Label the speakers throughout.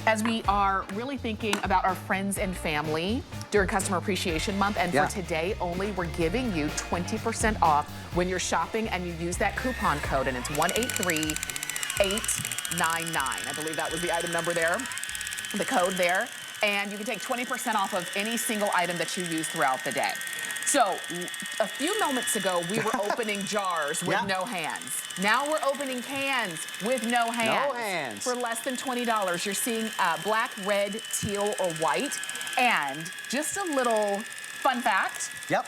Speaker 1: As we are really thinking about our friends and family during Customer Appreciation Month, and for today only, we're giving you 20% off when you're shopping and you use that coupon code, and it's 183899. I believe that was the item number there, the code there, and you can take 20% off of any single item that you use throughout the day. So, a few moments ago, we were opening jars with no hands. Now we're opening cans with no hands.
Speaker 2: No hands.
Speaker 1: For less than $20. You're seeing black, red, teal, or white. And just a little fun fact.
Speaker 2: Yep.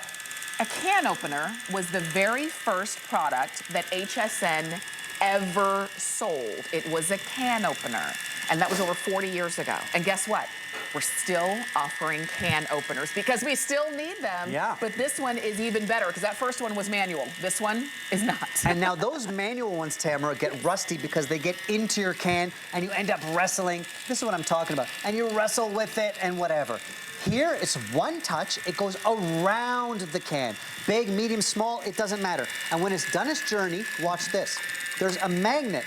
Speaker 1: A can opener was the very first product that HSN ever sold. It was a can opener. And that was over 40 years ago. And guess what? We're still offering can openers because we still need them.
Speaker 2: Yeah.
Speaker 1: But this one is even better because that first one was manual. This one is not.
Speaker 2: And now those manual ones, Tamara, get rusty because they get into your can and you end up wrestling. This is what I'm talking about. And you wrestle with it and whatever. Here, it's one touch. It goes around the can. Big, medium, small, it doesn't matter. And when it's done its journey, watch this. There's a magnet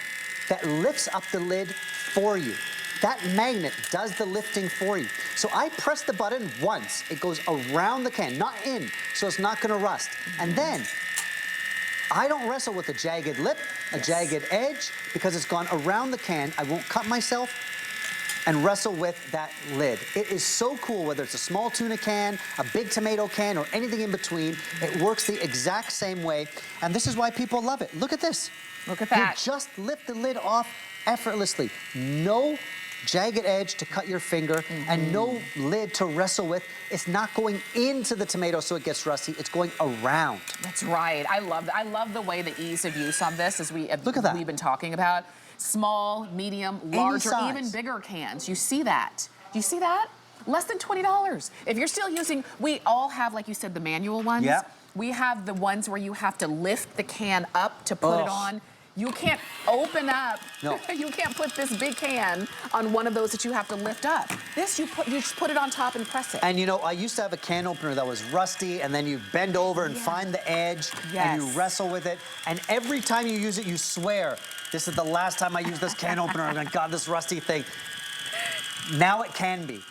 Speaker 2: that lifts up the lid for you. That magnet does the lifting for you. So I press the button once. It goes around the can, not in, so it's not gonna rust. And then, I don't wrestle with a jagged lip, a jagged edge, because it's gone around the can. I won't cut myself and wrestle with that lid. It is so cool, whether it's a small tuna can, a big tomato can, or anything in between. It works the exact same way, and this is why people love it. Look at this.
Speaker 1: Look at that.
Speaker 2: You just lift the lid off effortlessly. No jagged edge to cut your finger, and no lid to wrestle with. It's not going into the tomato so it gets rusty. It's going around.
Speaker 1: That's right. I love that. I love the way the ease of use on this, as we've been talking about. Small, medium, larger, even bigger cans. You see that? Do you see that? Less than $20. If you're still using, we all have, like you said, the manual ones.
Speaker 2: Yep.
Speaker 1: We have the ones where you have to lift the can up to put it on. You can't open up.
Speaker 2: No.
Speaker 1: You can't put this big can on one of those that you have to lift up. This, you just put it on top and press it.
Speaker 2: And you know, I used to have a can opener that was rusty, and then you bend over and find the edge, and you wrestle with it. And every time you use it, you swear, this is the last time I use this can opener. I'm like, God, this rusty thing. Now it can be.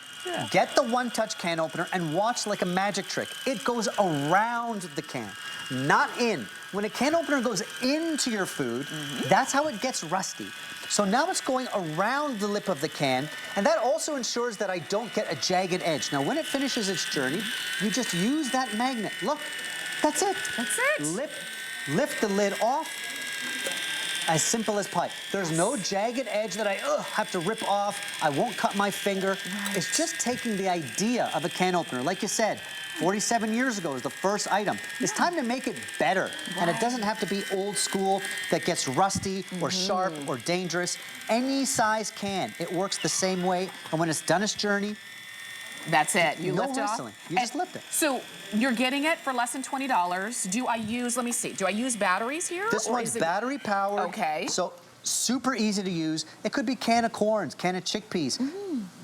Speaker 2: Get the one-touch can opener and watch like a magic trick. It goes around the can, not in. When a can opener goes into your food, that's how it gets rusty. So now it's going around the lip of the can, and that also ensures that I don't get a jagged edge. Now, when it finishes its journey, you just use that magnet. Look, that's it.
Speaker 1: That's it.
Speaker 2: Lift the lid off. As simple as pie. There's no jagged edge that I have to rip off. I won't cut my finger. It's just taking the idea of a can opener. Like you said, 47 years ago was the first item. It's time to make it better. And it doesn't have to be old school that gets rusty or sharp or dangerous. Any size can. It works the same way. And when it's done its journey,
Speaker 1: that's it. You lift
Speaker 2: no
Speaker 1: it off.
Speaker 2: wrestling. You just lift it.
Speaker 1: So you're getting it for less than $20. Do I use, let me see, do I use batteries here?
Speaker 2: This one's battery powered.
Speaker 1: Okay.
Speaker 2: So super easy to use. It could be can of corns, can of chickpeas,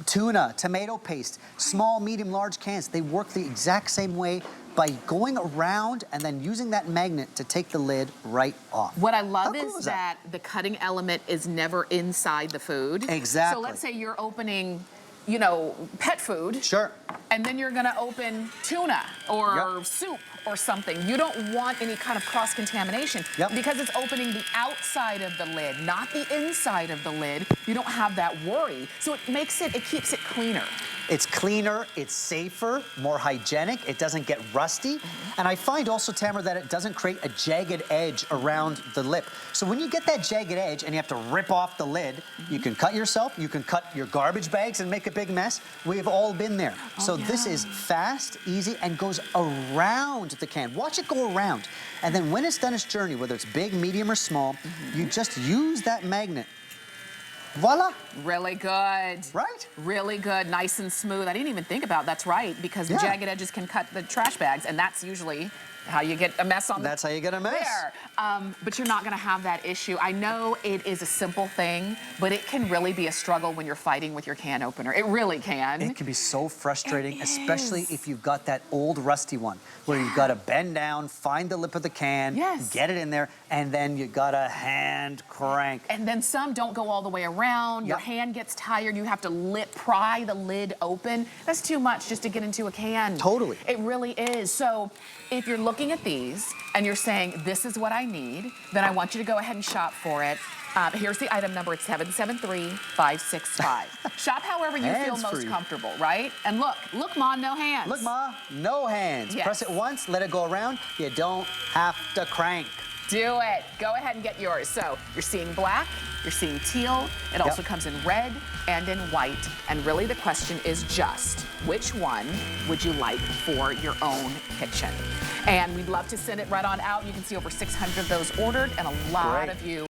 Speaker 2: tuna, tomato paste, small, medium, large cans. They work the exact same way by going around and then using that magnet to take the lid right off.
Speaker 1: What I love is that the cutting element is never inside the food.
Speaker 2: Exactly.
Speaker 1: So let's say you're opening, you know, pet food.
Speaker 2: Sure.
Speaker 1: And then you're gonna open tuna or soup or something. You don't want any kind of cross-contamination because it's opening the outside of the lid, not the inside of the lid. You don't have that worry. So it keeps it cleaner.
Speaker 2: It's cleaner, it's safer, more hygienic, it doesn't get rusty. And I find also, Tamara, that it doesn't create a jagged edge around the lip. So when you get that jagged edge and you have to rip off the lid, you can cut yourself, you can cut your garbage bags and make a big mess. We've all been there. So this is fast, easy, and goes around the can. Watch it go around. And then when it's done its journey, whether it's big, medium, or small, you just use that magnet. Voila.
Speaker 1: Really good.
Speaker 2: Right?
Speaker 1: Really good, nice and smooth. I didn't even think about that's right, because the jagged edges can cut the trash bags, and that's usually how you get a mess on
Speaker 2: That's how you get a mess.
Speaker 1: there. But you're not gonna have that issue. I know it is a simple thing, but it can really be a struggle when you're fighting with your can opener. It really can.
Speaker 2: It can be so frustrating, especially if you've got that old rusty one where you've got to bend down, find the lip of the can, get it in there, and then you got to hand crank.
Speaker 1: And then some don't go all the way around. Your hand gets tired. You have to pry the lid open. That's too much just to get into a can.
Speaker 2: Totally.
Speaker 1: It really is. So if you're looking at these and you're saying, this is what I need, then I want you to go ahead and shop for it. Here's the item number. It's 773565. Shop however you feel most comfortable, right? And look, Ma, no hands.
Speaker 2: Look, Ma, no hands.
Speaker 1: Yes.
Speaker 2: Press it once, let it go around. You don't have to crank.
Speaker 1: Do it. Go ahead and get yours. So you're seeing black, you're seeing teal. It also comes in red and in white. And really the question is just, which one would you like for your own kitchen? And we'd love to send it right on out. You can see over 600 of those ordered and a lot of you